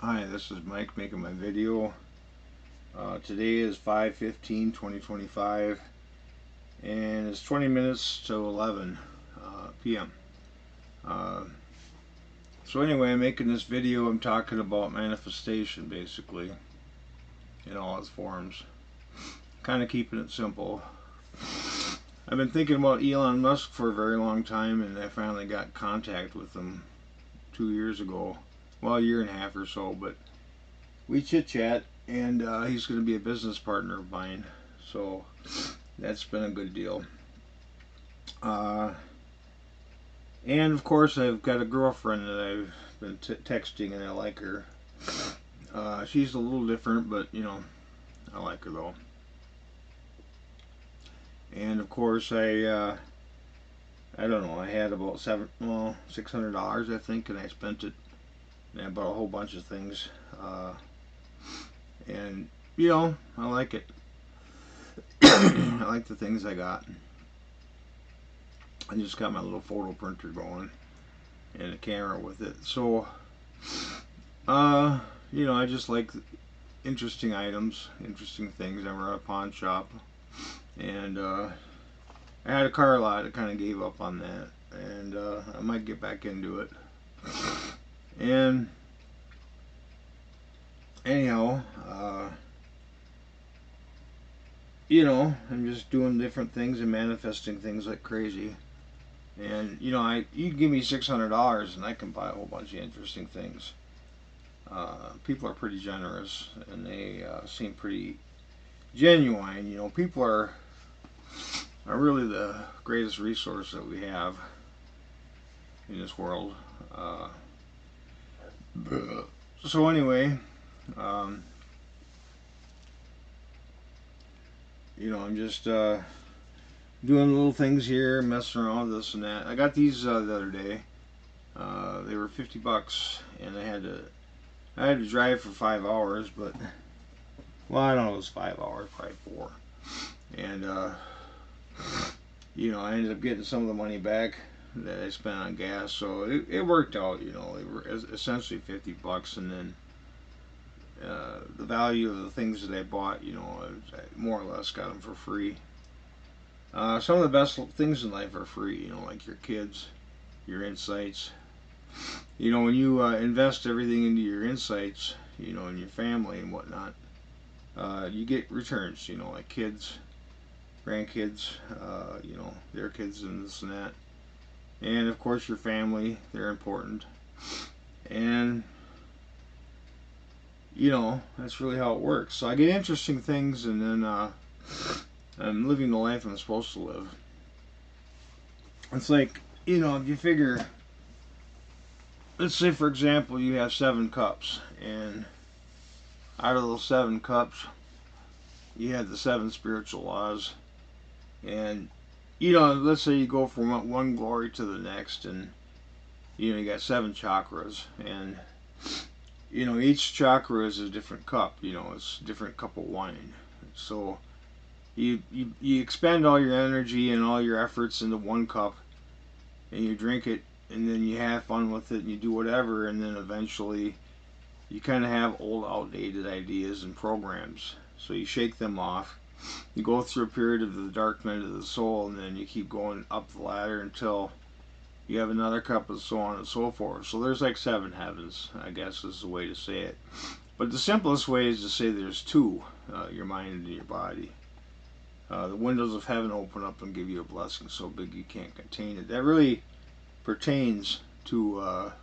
Hi, this is Mike making my video. Today is 5/15/2025 and it's 20 minutes to 11 p.m. Uh, so anyway, I'm making this video. I'm talking about manifestation basically in all its forms. Kind of keeping it simple. I've been thinking about Elon Musk for a very long time, and I finally got contact with him 2 years ago. Well, a year and a half or so, but we chit chat, and he's going to be a business partner of mine. So that's been a good deal. Uh, and of course, I've got a girlfriend that I've been texting, and I like her. She's a little different, but you know, I like her though. And of course, I don't know. I had about $600 I think, and I spent it. And I bought a whole bunch of things. And you know, I like it. I like the things I got. I just got my little photo printer going and a camera with it. So, uh, you know, I just like interesting items, interesting things. I run a pawn shop, and I had a car lot. I kind of gave up on that, and I might get back into it. And anyhow, you know, I'm just doing different things and manifesting things like crazy. And you know, you give me $600 and I can buy a whole bunch of interesting things. People are pretty generous and they seem pretty genuine. You know, people are really the greatest resource that we have in this world. Uh, so anyway, um, you know, I'm just doing little things here, messing around with this and that. I got these the other day. They were $50, and I had to drive for 5 hours, but well, I don't know, it was 5 hours, probably four. And you know, I ended up getting some of the money back that I spent on gas, so it worked out. You know, they were essentially $50, and then the value of the things that I bought, you know, I more or less got them for free. Some of the best things in life are free, you know, like your kids, your insights. You know, when you invest everything into your insights, you know, in your family and whatnot, you get returns, you know, like kids, grandkids, you know, their kids and this and that. And of course, your family, they're important. And, you know, that's really how it works. So I get interesting things, and then I'm living the life I'm supposed to live. It's like, you know, if you figure, let's say for example, you have 7 cups, and out of those 7 cups, you have the 7 spiritual laws, and you know, let's say you go from one glory to the next, and you know, you got 7 chakras, and you know, each chakra is a different cup. You know, it's a different cup of wine. So you expend all your energy and all your efforts into one cup, and you drink it, and then you have fun with it, and you do whatever, and then eventually you kind of have old, outdated ideas and programs. So you shake them off. You go through a period of the dark night of the soul, and then you keep going up the ladder until you have another cup, and so on and so forth. So there's like 7 heavens, I guess is the way to say it. But the simplest way is to say there's two, your mind and your body. The windows of heaven open up and give you a blessing so big you can't contain it. That really pertains to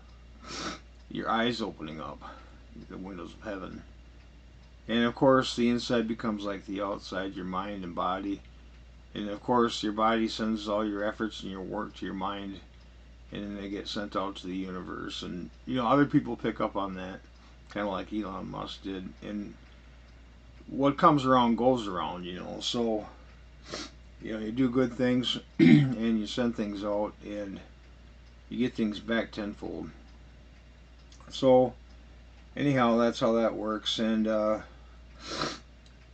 your eyes opening up, the windows of heaven. And of course, the inside becomes like the outside, your mind and body. And of course, your body sends all your efforts and your work to your mind, and then they get sent out to the universe. And you know, other people pick up on that, kind of like Elon Musk did. And what comes around goes around, you know. So you know, you do good things and you send things out, and you get things back tenfold. So anyhow, that's how that works. And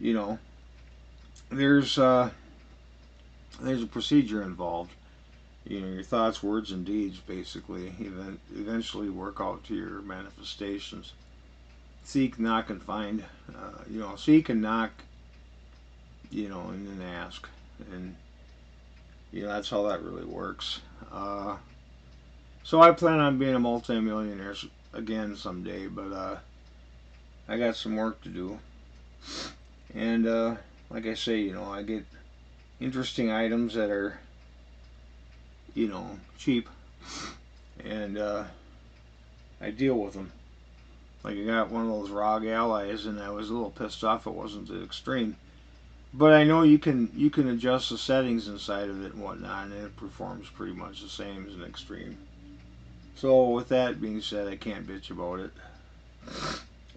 you know, there's there's a procedure involved. You know, your thoughts, words, and deeds basically eventually work out to your manifestations. seek, knock, and find. Seek and knock, and then ask. And, that's how that really works. So I plan on being a multimillionaire again someday, but I got some work to do. And like I say, I get interesting items that are, cheap, and I deal with them. Like I got one of those ROG Allies, and I was a little pissed off it wasn't the extreme. But I know you can adjust the settings inside of it and whatnot, and it performs pretty much the same as an extreme. So with that being said, I can't bitch about it.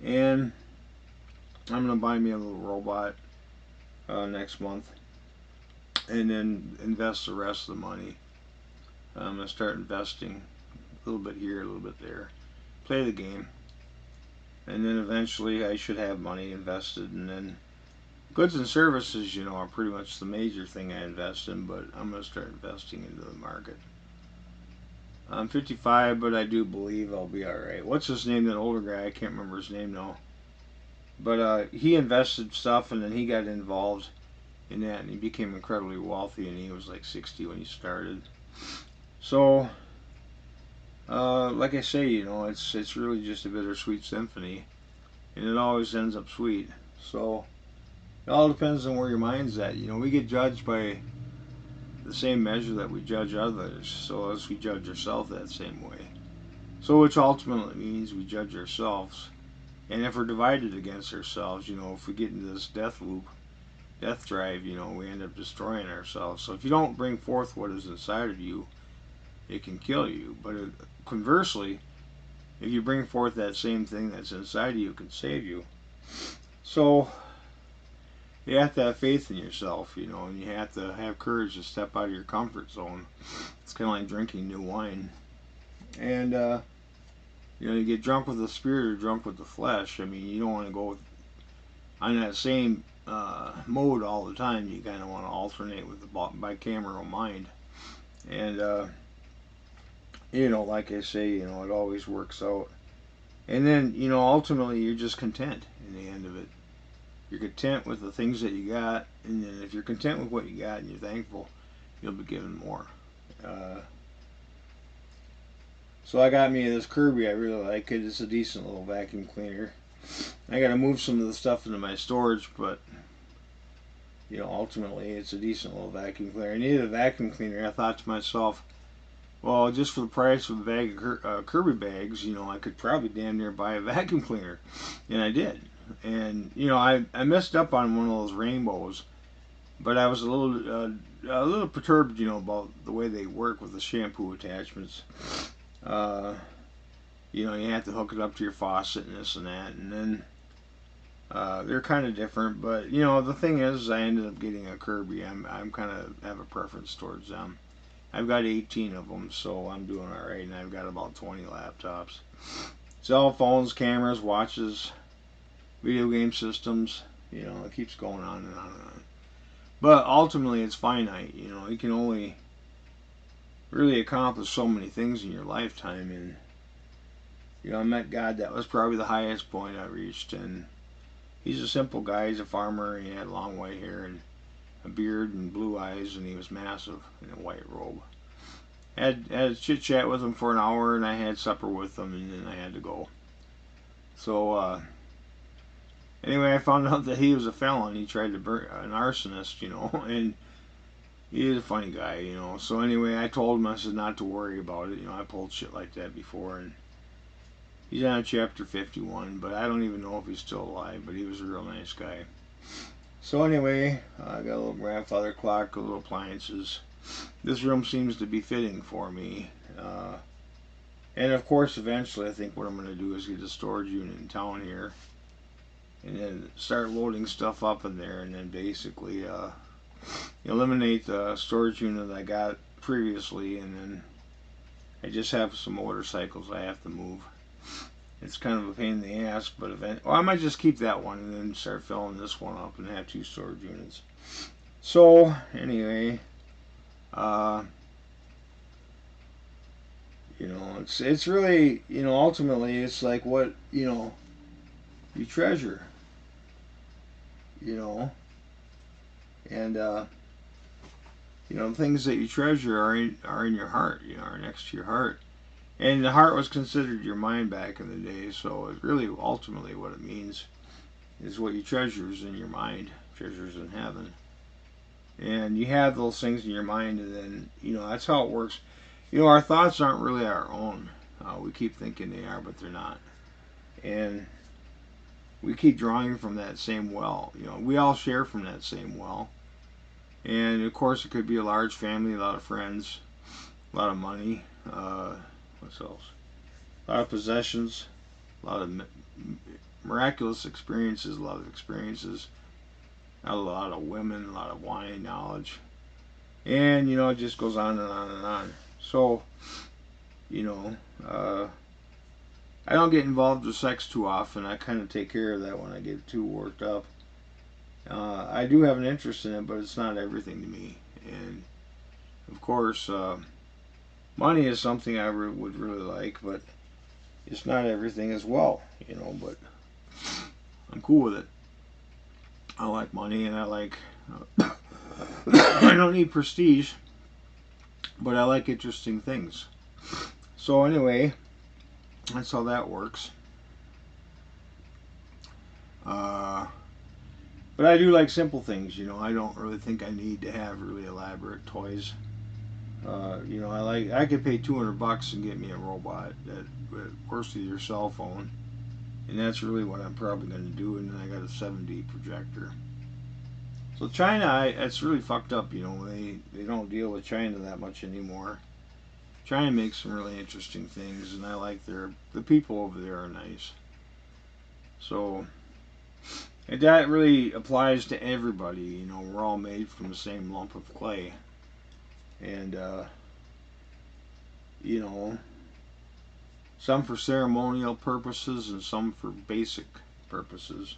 And I'm gonna buy me a little robot next month, and then invest the rest of the money. I'm gonna start investing a little bit here, a little bit there, play the game, and then eventually I should have money invested, and then goods and services, are pretty much the major thing I invest in, but I'm going to start investing into the market. I'm 55, but I do believe I'll be alright. What's his name, that older guy? I can't remember his name now. But he invested stuff, and then he got involved in that, and he became incredibly wealthy, and he was like 60 when he started. So, like I say, it's really just a bittersweet symphony, and it always ends up sweet. So, it all depends on where your mind's at. We get judged by the same measure that we judge others, so as we judge ourselves that same way. So which ultimately means we judge ourselves. And if we're divided against ourselves, if we get into this death loop, death drive, we end up destroying ourselves. So if you don't bring forth what is inside of you, it can kill you. But conversely, if you bring forth that same thing that's inside of you, it can save you. So you have to have faith in yourself, and you have to have courage to step out of your comfort zone. It's kind of like drinking new wine. And, you get drunk with the spirit or drunk with the flesh. I mean, you don't want to go on that same mode all the time. You kind of want to alternate with the bicameral mind. And, like I say, it always works out. And then, ultimately, you're just content in the end of it. You're content with the things that you got, and then if you're content with what you got and you're thankful, you'll be given more. So I got me this Kirby. I really like it. It's a decent little vacuum cleaner. I got to move some of the stuff into my storage, but ultimately it's a decent little vacuum cleaner. I needed a vacuum cleaner. I thought to myself, well, just for the price of a bag of Kirby bags, I could probably damn near buy a vacuum cleaner, and I did. And I messed up on one of those rainbows, but I was a little perturbed, about the way they work with the shampoo attachments. You have to hook it up to your faucet and this and that, and then they're kind of different. But the thing is, I ended up getting a Kirby. I'm kind of have a preference towards them. I've got 18 of them, so I'm doing all right, and I've got about 20 laptops, cell phones, cameras, watches, video game systems. It keeps going on and on and on. But ultimately, it's finite. You can only really accomplish so many things in your lifetime. And I met God. That was probably the highest point I reached. And he's a simple guy. He's a farmer, and he had long white hair and a beard and blue eyes, and he was massive in a white robe. Had a chit chat with him for an hour, and I had supper with him, and then I had to go. So anyway, I found out that he was a felon. He tried to burn an arsonist, and he is a funny guy, So anyway, I told him, I said not to worry about it. I pulled shit like that before, and he's on chapter 51, but I don't even know if he's still alive, but he was a real nice guy. So anyway, I got a little grandfather clock, a little appliances. This room seems to be fitting for me. And of course, eventually, I think what I'm going to do is get a storage unit in town here, and then start loading stuff up in there, and then basically eliminate the storage unit I got previously, and then I just have some motorcycles I have to move. It's kind of a pain in the ass, but I might just keep that one and then start filling this one up and have 2 storage units. So anyway, it's really, ultimately it's like what, you treasure, and things that you treasure are in your heart, are next to your heart. And the heart was considered your mind back in the day, so it really ultimately what it means is what you treasure is in your mind, treasures in heaven. And you have those things in your mind, and then, that's how it works. Our thoughts aren't really our own. We keep thinking they are, but they're not. And we keep drawing from that same well. We all share from that same well. And of course, it could be a large family, a lot of friends, a lot of money. What else? A lot of possessions, a lot of miraculous experiences, a lot of experiences, a lot of women, a lot of wine, knowledge. And, it just goes on and on and on. So, I don't get involved with sex too often. I kind of take care of that when I get too worked up. I do have an interest in it, but it's not everything to me. And, of course, money is something I would really like, but it's not everything as well, but I'm cool with it. I like money, and I like, I don't need prestige, but I like interesting things. So anyway, that's how that works. But I do like simple things, I don't really think I need to have really elaborate toys. I could pay $200 and get me a robot that works with your cell phone, and that's really what I'm probably going to do. And then I got a 7D projector. So China, it's really fucked up. They don't deal with China that much anymore. China makes some really interesting things, and I like the people over there are nice. So and that really applies to everybody. We're all made from the same lump of clay, and some for ceremonial purposes and some for basic purposes.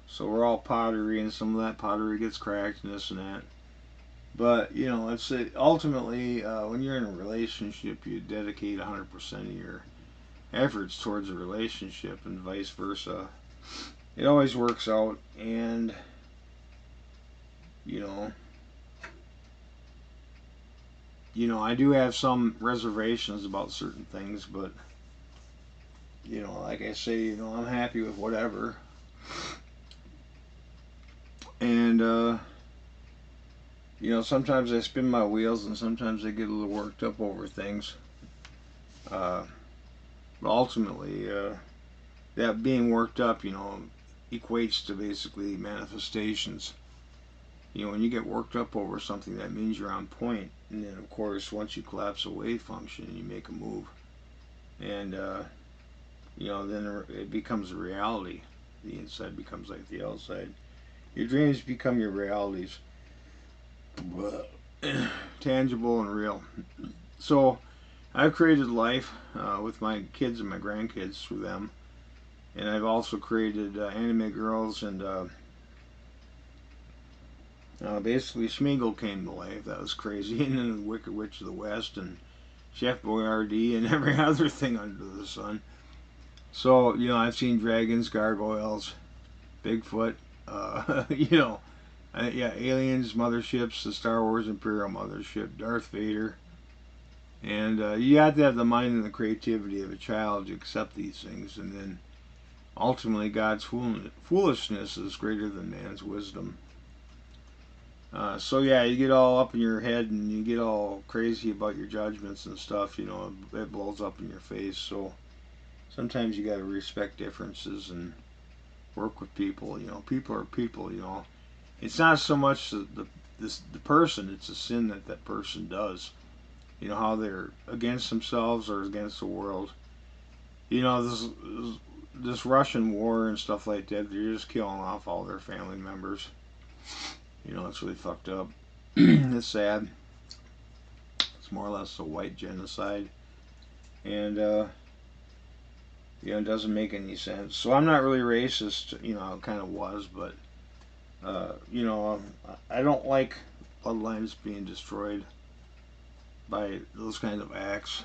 So we're all pottery, and some of that pottery gets cracked and this and that. But it's ultimately when you're in a relationship, you dedicate 100% of your efforts towards a relationship, and vice versa. It always works out, and I do have some reservations about certain things, but like I say, I'm happy with whatever. And sometimes I spin my wheels, and sometimes I get a little worked up over things. But ultimately, that being worked up, equates to basically manifestations. When you get worked up over something, that means you're on point. And then, of course, once you collapse a wave function, you make a move, and then it becomes a reality. The inside becomes like the outside. Your dreams become your realities, tangible and real. So, I've created life with my kids and my grandkids through them, and I've also created anime girls, and basically Schmeagle came to life. That was crazy, and then the Wicked Witch of the West, and Chef Boyardee, and every other thing under the sun. So I've seen dragons, gargoyles, Bigfoot, aliens, motherships, the Star Wars Imperial mothership, Darth Vader. And you have to have the mind and the creativity of a child to accept these things, and then ultimately God's foolishness is greater than man's wisdom. So yeah, you get all up in your head and you get all crazy about your judgments and stuff, it blows up in your face. So sometimes you got to respect differences and work with people. People are people. It's not so much the person; it's a sin that person does. How they're against themselves or against the world. This Russian war and stuff like that. They're just killing off all their family members. It's really fucked up. It's sad. It's more or less a white genocide, and it doesn't make any sense. So I'm not really racist. I kind of was, but I don't like bloodlines being destroyed by those kind of acts.